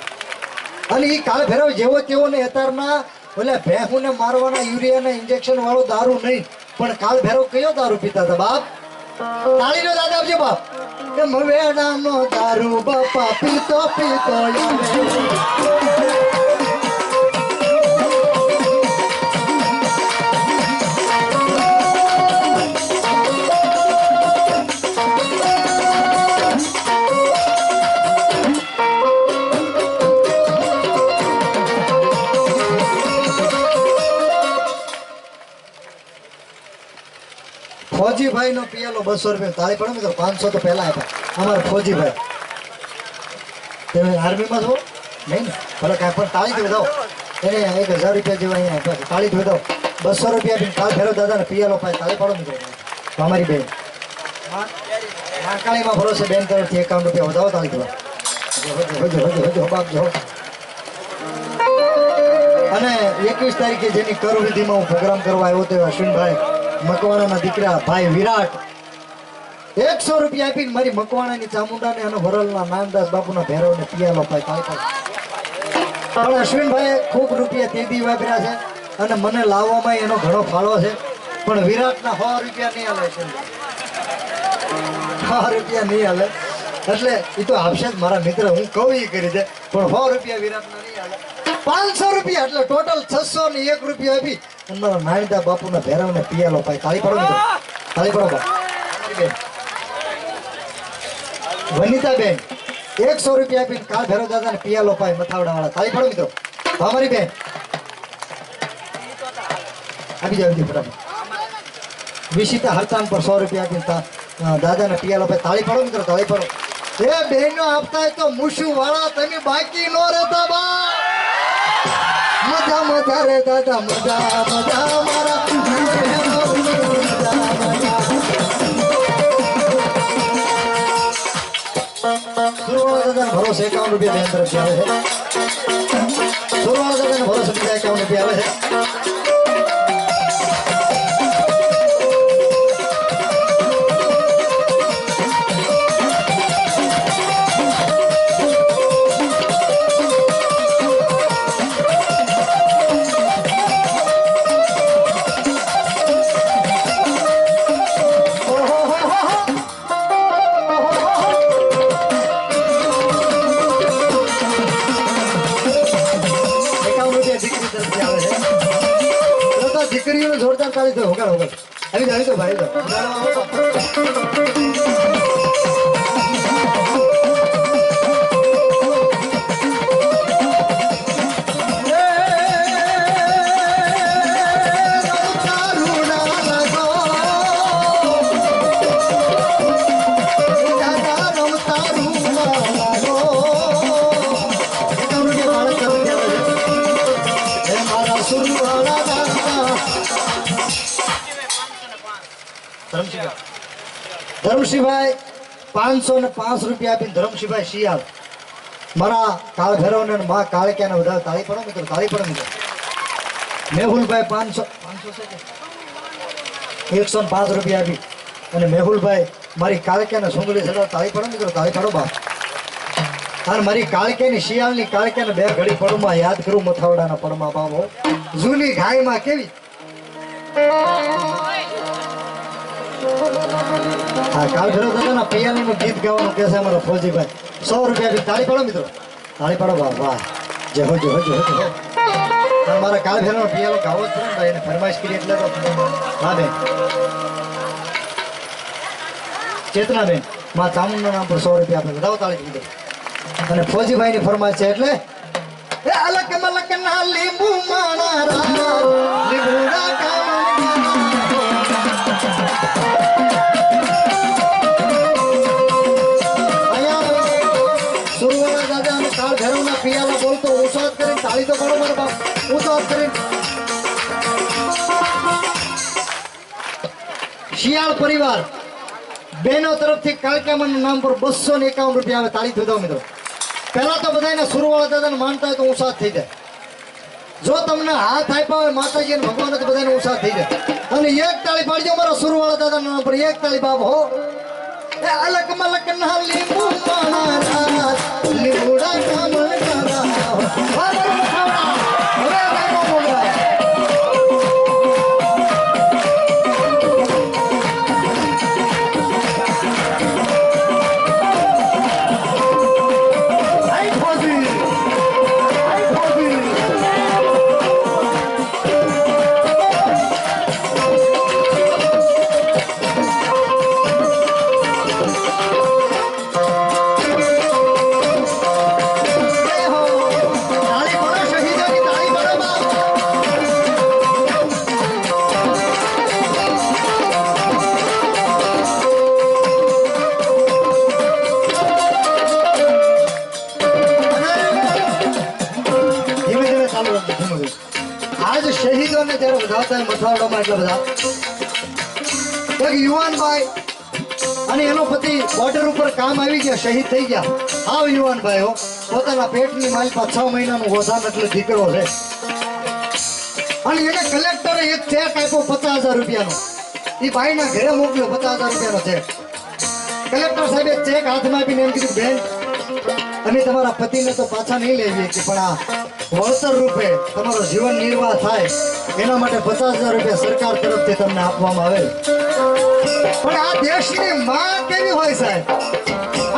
Speaker 1: અને એ કાળ ભૈરવ જેવો તેવો ને અત્યારના ઓલા ભેહુને મારવાના યુરિયાના ઇન્જેક્શન વાળો દારૂ નહીં પણ કાળ ભૈરવ કયો દારૂ પીતા હતા બાપ? તાળીનો દાદા આપજો બાપ કે મવેડાનો દારૂ બાપા પીતો પીતો આવે ફોજીભાઈ નો પિયાલો 200 રૂપિયા તાળી પડે ને તો 500 તો પહેલા આપ્યા અમારા ફોજીભાઈ તમે આર્મીમાં છો નહીં ને ભલે કાંઈ પણ તાળી તો વધાવો એને 1000 રૂપિયા જેવા અહીંયા આપ્યા તાળી તો વધાવો 200 રૂપિયા આપીને કાલ ફેરો દાદાને પિયાલો પાય તાળી પાડો મિત્રો અમારી બેન માકાળીમાં ભરોસે બેન તરફથી 51 રૂપિયા વધાવો તાળી દેવા બાપ જો અને 21 તારીખે જેની કરવિધિમાં હું પ્રોગ્રામ કરવા આવ્યો હતો અશ્વિનભાઈ મકવાણાના દીકરા ભાઈ વિરાટ 100 રૂપિયા આપીને મારી મકવાણાની ચામુંડાને અને વરલના નાનદાસ બાપુના ભેરવને પિયાલો પાય તાળી પણ અશ્વિનભાઈએ ખૂબ રૂપિયા તેદી વાપર્યા છે અને મને લાવવામાં એનો ઘણો ફાળો છે પણ વિરાટના 100 રૂપિયા નહીં હાલે છે 100 રૂપિયા નહીં હાલે એટલે એ તો આપશે જ મારા મિત્ર હું કહું એ કરી દે પણ 100 રૂપિયા વિરાટના નહીં હાલે 500 રૂપિયા એટલે ટોટલ 601 રૂપિયા આપી અને મારા નાનદા બાપુના ભેરવને પિયાલો પાય તાળી પાડો મિત્રો તાળી પાડો બા વનિતાબેન 100 રૂપિયા આપીને કાલ ભેરવ દાદાને પિયાલો પાય મથાવડા વાળા તાળી પાડો મિત્રો અમારી બેન આપી જાવ ફટાફટ વિશિતા હરતાન પર 100 રૂપિયા આપીને દાદાને પિયાલો પાય તાળી પાડો મિત્રો તાળી પાડો એ બહેનો આપતા હોય તો મુશુ વાળા તમે બાકી નો રહેતા બા મજા મજા રે દાદા મજા મજા મારા ભરોસે 51 રૂપિયા બેન તરફથી આવે છે સુરવાળા દાદાને ભરોસે બીજા 51 રૂપિયા આવે છે દીકરીઓને જોરદાર તાળી દો હોગાડ હોગાડ આવી તો ભાઈ ધરમસિંહભાઈ 505 રૂપિયા આપીને ધરમસિંહભાઈ શિયાળ મારા કાળ ભૈરવને મા કાળક્યાને વધારે તાળી પડો મિત્રો તાળી પડો મિત્રો મેહુલભાઈ 500 છે 105 રૂપિયા આપી અને મેહુલભાઈ મારી કાળક્યાને સુંગળી ચડાવ તાળી પડો મિત્રો તાળી પડો બા અને મારી કાળક્યાની શિયાળની કાળક્યાને બે ઘડી પડમાં યાદ કરું મથાવડાના પડમાં બાબો જૂની ગાયમાં કેવી હા કાલ ભેરો દાદાના પિયાનોનું ગીત ગાવાનું કહે છે અમારા ફોજીભાઈ 100 રૂપિયા આપી તાળી પાડો મિત્રો તાળી પાડો વાહ જય હો મારા કાલ ભેરો પિયાનો ગાવો જ છે ને એને ફરમાઈશ કરી એટલે તો હા બેન ચેતનાબેન માં ચામુંડના નામ પર 100 રૂપિયા આપે વધાવો તાળી દીધો અને ફોજીભાઈની ફરમાઈશ છે એટલે એ અલક મલક ના લીંબુ માણા લીંબુડા પિયાલા બોલતો ઉત્સાહ કરીને તાળી તો પાડો મારા બાપ ઉત્સાહ કરીને શિયાળ પરિવાર બહેનો તરફથી કાળકામાના નામ પર 251 રૂપિયા આવે તાળી દો મિત્રો પહેલા તો બધાને સુરવાળા દાદાને માનતા હોય તો ઉત્સાહ થઈ જાય જો તમને હાથ આપ્યા હોય માતાજી અને ભગવાન તો બધાને ઉત્સાહ થઈ જાય અને એક તાળી પાડજો મારા સુરવાળા દાદાના નામ પર એક તાળી બાપ હો એ અલક મલક ના લીંબુ માણા લીંબુડા કામણ હતા મથાવડામાં એટલા બધા એક યુવાનભાઈ અને એનો પતિ બોર્ડર ઉપર કામ આવી ગયા, શહીદ થઈ ગયા. હાવ યુવાનભાઈ હો, પોતાના પેટની માલપા 6 મહિનાનું ગોધાન એટલે દીકરો છે. અને એને કલેક્ટરે એક ચેક આપ્યો 50,000 રૂપિયાનો. એ ભાઈના ઘરે મોકલ્યો 50,000 રૂપિયાનો ચેક. કલેક્ટર સાહેબે ચેક હાથમાં આપીને એમ કીધું, બેન અમે તમારા પતિને તો પાછા નહીં લેવીએ કે પણ આ વળતર રૂપે તમારો જીવન નિર્વાહ થાય એના માટે 50,000 રૂપિયા સરકાર તરફથી તમને આપવામાં આવે. પણ આ દેશની માં કેવી હોય સાહેબ,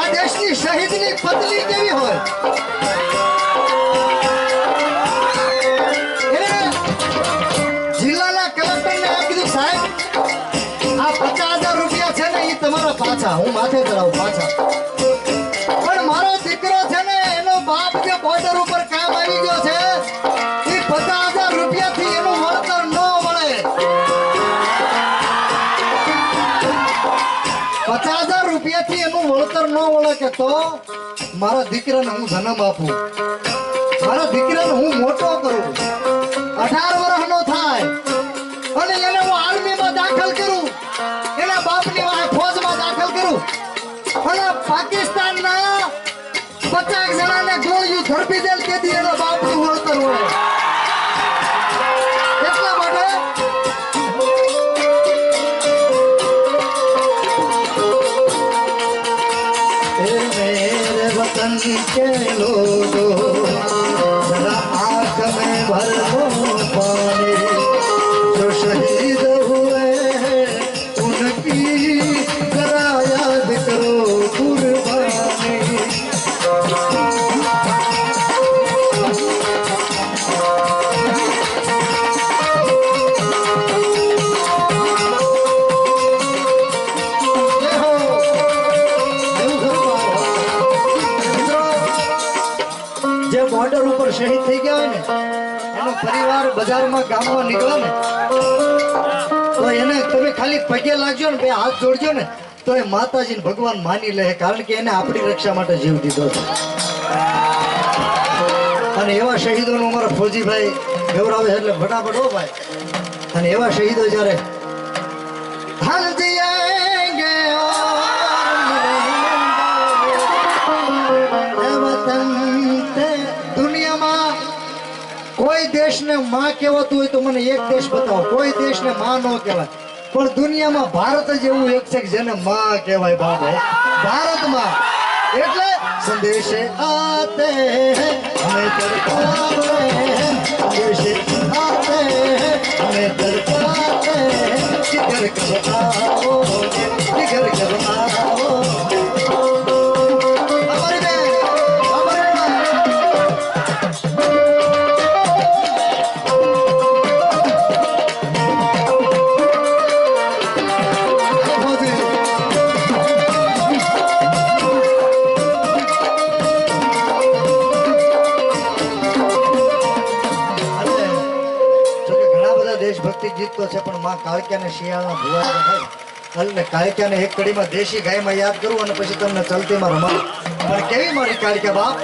Speaker 1: આ દેશની શહીદની પત્ની કેવી હોય. જિલ્લાના કલેક્ટરને એમ કીધું, સાહેબ આ 50,000 રૂપિયા છે ને એ તમારા પાછા, હું માથે ચડાવું પાછા. પણ મારો દીકરો છે ને એનો બાપ જે બોર્ડર ઉપર કામ આવી ગયો છે એ 50,000 રૂપિયાથી એનું વળતર ન મળે. 50,000 રૂપિયાથી એનું વળતર ન મળે કે તો મારા દીકરાને હું જન્મ આપું, મારા દીકરાને હું મોટો કરું, 18 વર્ષનો થાય અને એને હું આર્મીમાં દાખલ કરું, એના બાપની વાહે ફોજમાં દાખલ કરું અને પાકિસ્તાનના 50 જણાને ગોળીઓ ધરપી દેલ તેથી એના બાપનું વળતર હોય. એટલા માટે मेरे वतन के लोगों जरा आँख में भर लो पानी, जो शहीद हुए हैं उनकी जरा याद करो कुर्बानी. જે બોર્ડર ઉપર શહીદ થઈ ગયા હોય ને એનો પરિવાર બજારમાં ગામમાં નીકળે ને તો એને તમે ખાલી પગે લાગજો ને, બે હાથ જોડજો ને તો એ માતાજીને ભગવાન માની લે, કારણ કે એને આપણી રક્ષા માટે જીવ દીધો છે. અને એવા શહીદોનું અમારા ફોજીભાઈ ગૌરવે એટલે ફટાફટ હો ભાઈ. અને એવા શહીદો જ્યારે દુનિયામાં કોઈ દેશને માં કહેવાતું હોય તો મને એક દેશ બતાવો, કોઈ દેશને માં ન કહેવાય પણ દુનિયામાં ભારત જ એવું એક છે જેને માં કહેવાય. બાબો ભારતમાં એટલે સંદેશે આતે હમે તડપાતે, સંદેશે આતે હમે તડપાતે, કિધર કબ आओ કિધર કબ आओ. દેશભક્તિ ગીત તો છે પણ માં કાળક્યાને શિયાળના ભુવાના થાય એટલે કાળક્યાને એક કડીમાં દેશી ગાયમાં યાદ કરું અને પછી તમને ચલતીમાં રમાડું. પણ કેવી મારી કાળક્યા બાપ.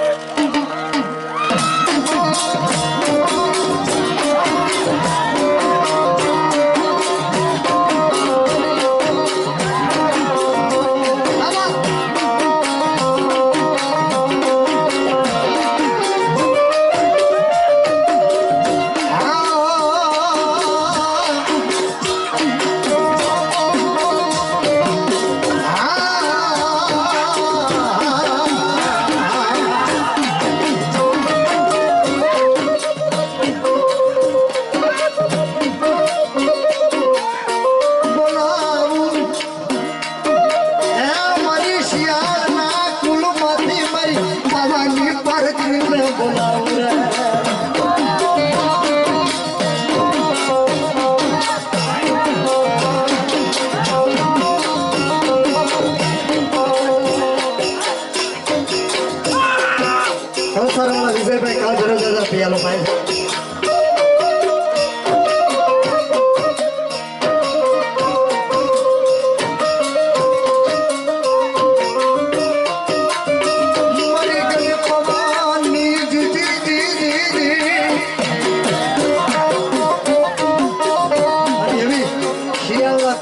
Speaker 1: વિજયભાઈ કાલ જરૂર દાદા પિયાલો ભાઈ.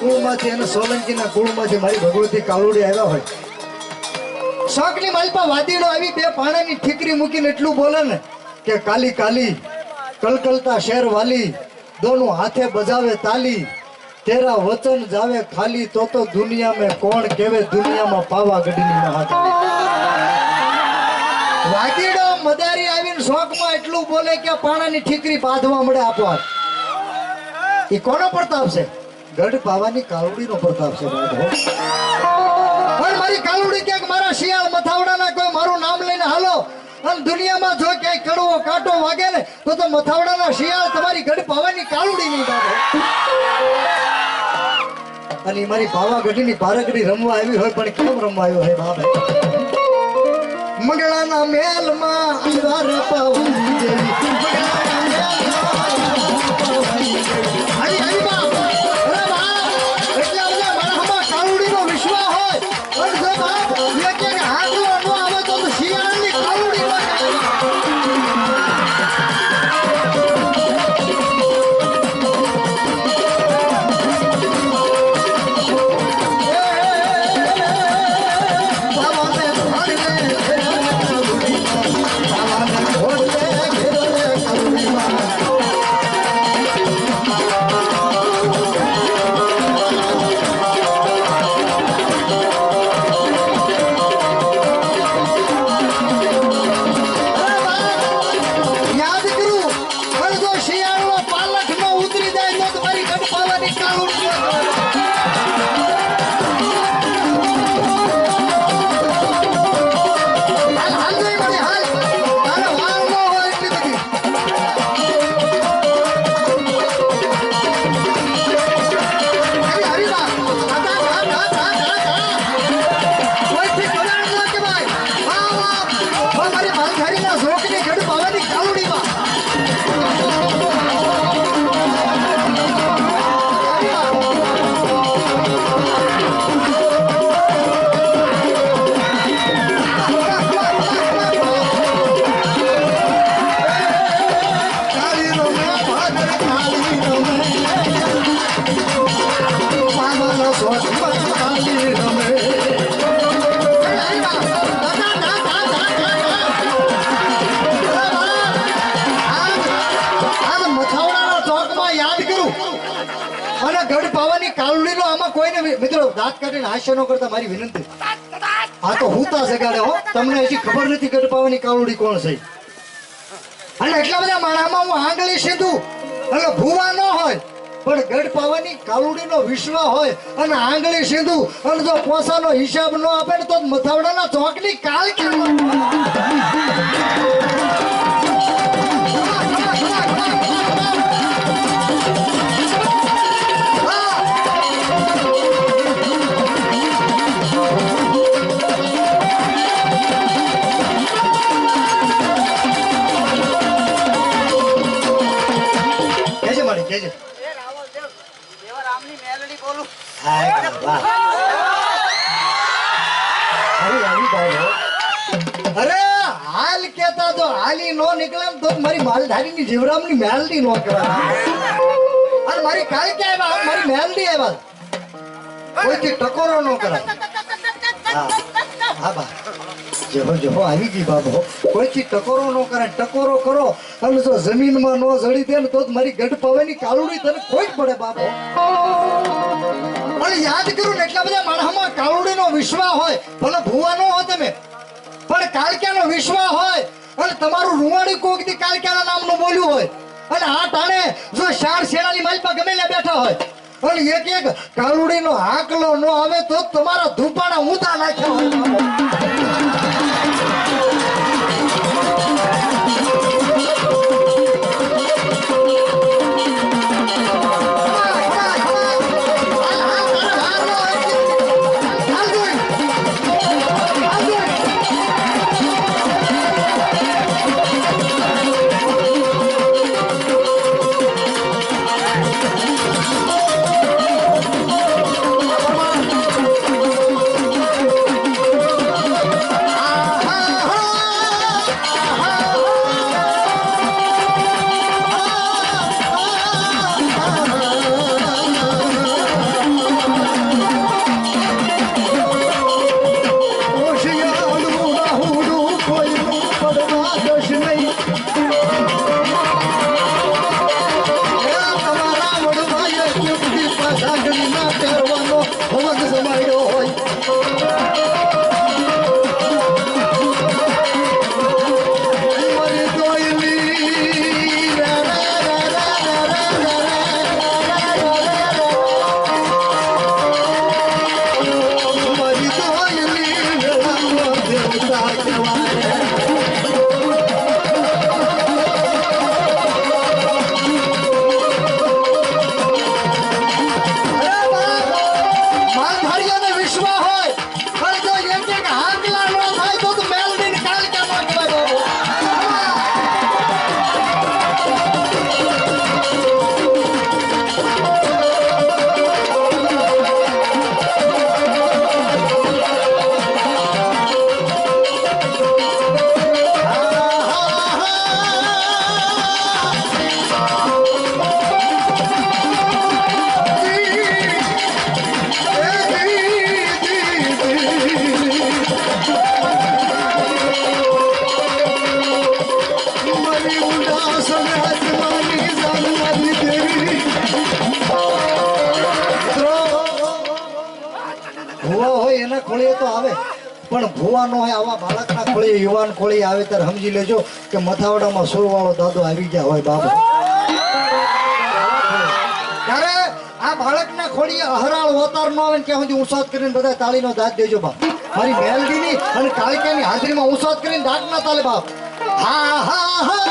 Speaker 1: કુળમાંથી અને સોલંકીના કુળમાંથી મારી ભગવતી કાળુડી આવ્યા હોય. શોખની માલપા વાદીડો આવી બે પાણાની ઠીકરી મૂકીને એટલું બોલે ને કે કાલી કાલી કલકલતા શેર વાલી दोनों हाथे बजावे ताली तेरा वचन जावे खाली तो दुनिया में कौन केवे दुनिया में पावा गढ़नी महाकाली वागीडो मदारी आवीने शोक में એટલું બોલે કે પાણાની ઠીકરી બાંધવા મળે આપવા ઈ કોનો પ્રતાપ છે ગઢ પાવાની કાળુડીનો પ્રતાપ છે પણ મારી કાળુડી કે મારા શિયાળ મથાવડાના કોઈ મારું નામ લઈને હાલો અને દુનિયામાં જો ક્યાંય કડવો કાંટો વાગે ને તો મથાવડાના શિયાળ તમારી ગઢ પાવાની કાળુડી નહીં કાઢે અને મારી પાવાગઢની પારગડી રમવા આવી હોય પણ કેમ રમવા આવ્યો હે બાપ મંગળાના મેલમાં અંધાર પાવાની જેવી મંગળાના મેલમાં એટલા બધા મારામાં કાળુડીનો વિશ્વાસ હોય અને જો બાપ એક એક હાથ નો આવે તો શિયાળની કાળુડી મિત્રો દાંત કાઢીને હાસ્ય ન કરતા મારી વિનંતી આ તો હુતા જગાડે હો તમને હજી ખબર નથી ગઢ પાવાની કાળુડી કોણ છે અને એટલા બધા માણામાં હું આંગળી સીધું એટલે ભૂવા ન હોય પણ ગઢ પાવાની કાળુડીનો વિશ્વાસ હોય અને આંગળી સીધું અને જો પોસાનો હિસાબ ન આપે ને તો મથાવડાના ચોકની કાળ કેવું અરે હાલ કેતા તો હાલી નો નીકળે તો મારી માલધારીની જીવરામની મેલડી નો કહેવાય અને મારી કાલ કે આવ્યા મારી મેલડી આવ્યા કોઈથી ટકોરો નો કરાય હા બા જેવો જેવો આવી ગઈ બાબો કોઈથી ટકોરો નો કરે ટકોરો કરો અને જો જમીનમાં નો જડી દે ને તો મારી ગઢ પાવાની કાળુડી તને કોઈ પડે બાબો અને યાદ કરું ને એટલા બધા માણસમાં કાળુડીનો વિશ્વાસ હોય ભલે ભૂવા ન હો તમે પણ કાળક્યાનો વિશ્વાસ હોય અને તમારું રૂવાડી કોક દી કાળક્યાના નામનું બોલ્યું હોય અને આ ટાણે જો શાર શેણાની માલપા ગમે ત્યાં બેઠા હોય અને એક એક કાળુડીનો હાકલો ન આવે તો તમારા ધૂપાણા ઊંધા નાખ્યા હોય ઢાંકણીના પહેરવાનો હવન સમાયો હોય પણ ભુવા નો હોય આવા બાળકના ખોળી યુવાન ખોળી આવે ત્યારે સમજી લેજો કે મથાવડામાં સુરવાળો દાદો આવી ગયા હોય બાબુ ત્યારે આ બાળકના ખોળી હરાળ વતાર ન આવે ક્યાં સુધી ઉસાદ કરીને બધા તાળીનો દાદ દેજો બાપ મારી મેલડીની અને કાળિકાની હાજરીમાં ઉસાદ કરીને દાદ ના તાલે બાપ હા હા હા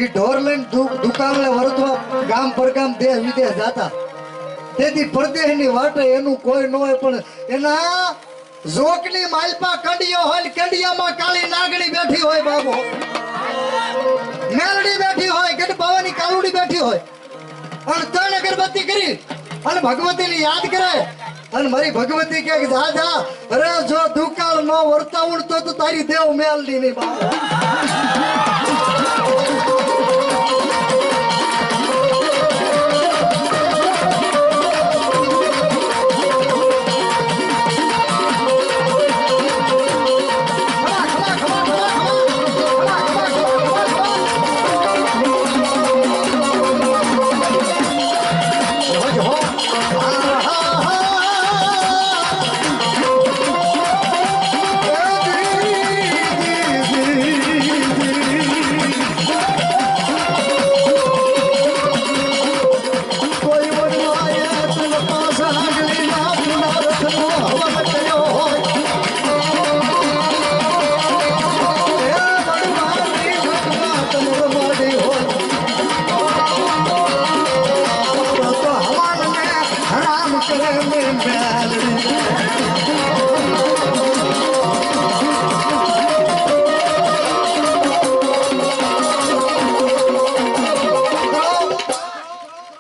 Speaker 1: ઢોર લઈને દુકાને વર્તવા ગામ પરગામ દેશ વિદેશ જાતા તેથી પરદેશની વાટે એનું કોઈ ન હોય પણ એના જોકની માલપા કંડિયો હોય ને કંડિયામાં કાળી નાગણી બેઠી હોય બાબો મેલડી બેઠી હોય ગઢબાવાની કાલુડી બેઠી હોય અને ત્રણ અગરબત્તી કરી અને ભગવતીને યાદ કરે અને મારી ભગવતી કે જા જા અરે જો દુકાળ ન વર્તાવણ તો તારી દેવ મેલડી ની બાબો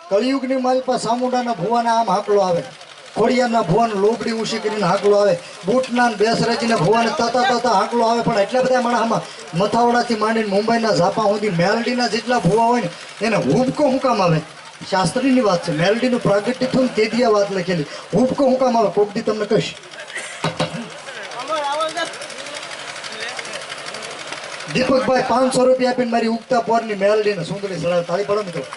Speaker 1: કળિયુગની માલપા સામુંડાના ભુવાના આમ હાકલો આવે ખોડિયાના ભુવાને લોબડી ઊંચી કરીને હાકલો આવે બૂટના બેસરાજીના ભુવાને તતા તતા હાકલો આવે પણ એટલા બધા માણસમાં મથાવડાથી માંડીને મુંબઈના ઝાપા સુધી મેલડીના જેટલા ભુવા હોય ને એને હુબકો હું કામ આવે શાસ્ત્રીની વાત છે મેલડીનું પ્રાગટ્ય થયું તે દી આ વાત લખેલી હુબકો હું કામ આવે કોક દી તમને કહીશ દીપકભાઈ 500 રૂપિયા આપીને મારી ઉગતા પોરની મેલડીને સુંદરી સડાવે તાળી પડો મિત્રો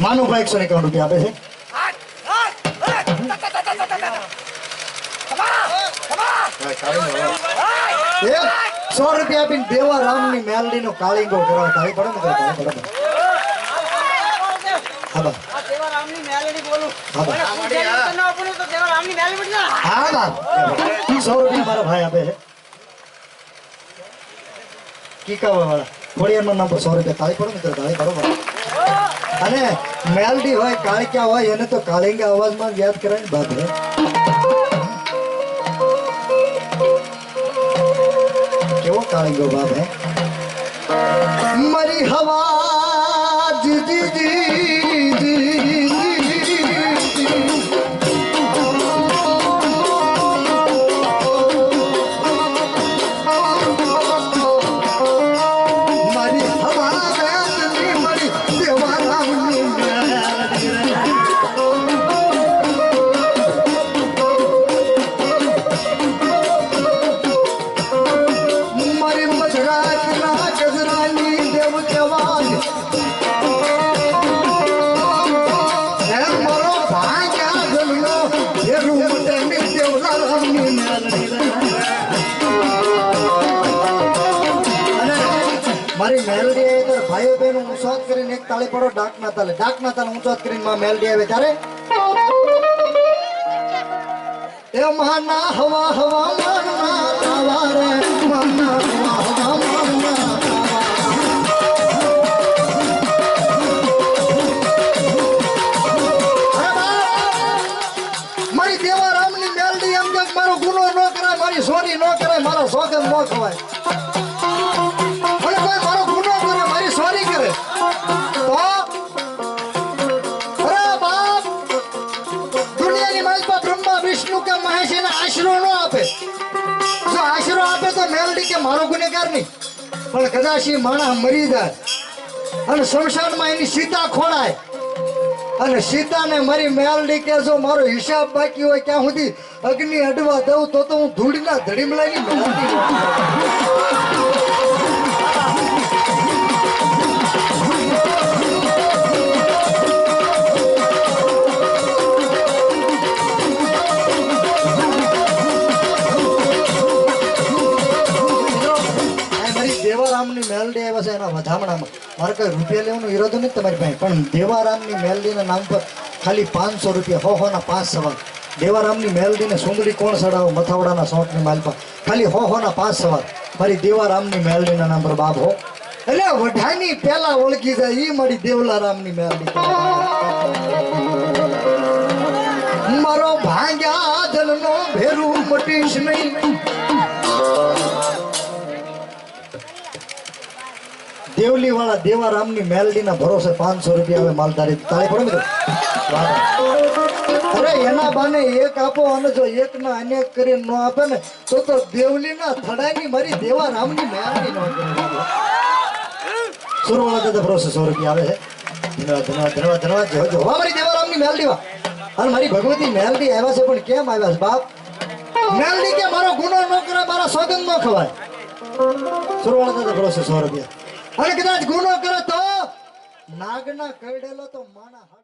Speaker 1: માનુભાઈ 151 રૂપિયા આપે છે 100 રૂપિયા આપીને દેવા રામની મેલડીનો કાળીંગો કરાવે તાળી પડો મિત્રો તાળી પડો હા બા દેવા રામની મેલડી બોલું હા બા ન આપું તો દેવા રામની મેલડી હા બા 100 રૂપિયા મારા ભાઈ આપે છે કીકાવા વાળા ખોડિયારનો નંબર 100 રૂપિયા તાળી પડો મિત્રો તાળી પડો અને મેલડી હોય કાળિકા હોય એને તો કાળિંગા અવાજમાં યાદ કરાય બાપ તાળી ગયો બાપ હે મારી હવા જી મારી મેલડી આવે ત્યારે ભાઈઓ બહેનો ઊંચો કરીને એક તાળી પડો ડાકના તાલે ઊંચો કરીને માં મેલડી આવે ત્યારે એ માના હવા હવા માના તાવા રે માના હવા હવા માના મારી દેવારામની મેલડી એમ કે મારો ગુનો ન કરે મારી સોરી ન કરે મારો સોગંદ ન ખવાય આશરો ન આપે જો આશરો આપે તો મેલડી કે મારો ગુનેગાર નહીં પણ કદાચ એ માણસ મરી જાય અને શમશાનમાં એની સીતા ખોડાય અને સીતાને મારી મેલડી કે જો મારો હિસાબ બાકી હોય ક્યાં સુધી અગ્નિ અડવા દઉં તો હું ધૂળના ધડીમલાની મેલડી દેવારામની મેલડી આવ્યા છે એના વધામણામાં મારે કઈ રૂપિયા લેવાનો ઈરાદો નથી તમારી પાસે પણ દેવારામની મેલડીના નામ પર ખાલી 500 રૂપિયા હોના 5 સવાલ દેવારામની મેલડીને સુંદરી કોણ સડાવો મથાવડાના સોંટની માલપા ખાલી હોના 5 સવાલ મારી દેવારામની મેલડીના નામ પર બાપ હો એટલે વઢાની પેલા ઓળખી જાય ઈ મારી દેવલારામની મેલડી મારો ભાંગ્યા જલનો ભેરું મટીશ નહીં દેવલી વાળા દેવારામની મેલડીના ભરોસે 500 રૂપિયા આવે માલધારી તાળી પડો મિત્રો અરે એના બાને એક આપો અને જો એક ના અનેક કરીને ન આપે ને તો દેવલીના થડાની મારી દેવારામની મેલડી નો સુરવાળા દાદા ભરોસે 100 રૂપિયા આવે છે ધન્યવાદ જો મારી દેવારામની મેલડી વા અને મારી ભગવતી મેલડી આવ્યા છે પણ કેમ આવ્યા છે બાપ મેલડી કે મારો ગુનો ન કરે મારા સોગંદ ન ખવાય સુરવાળા દાદા ભરોસે 100 રૂપિયા અને કદાચ ગુનો કરે તો નાગના કરડેલો તો માણા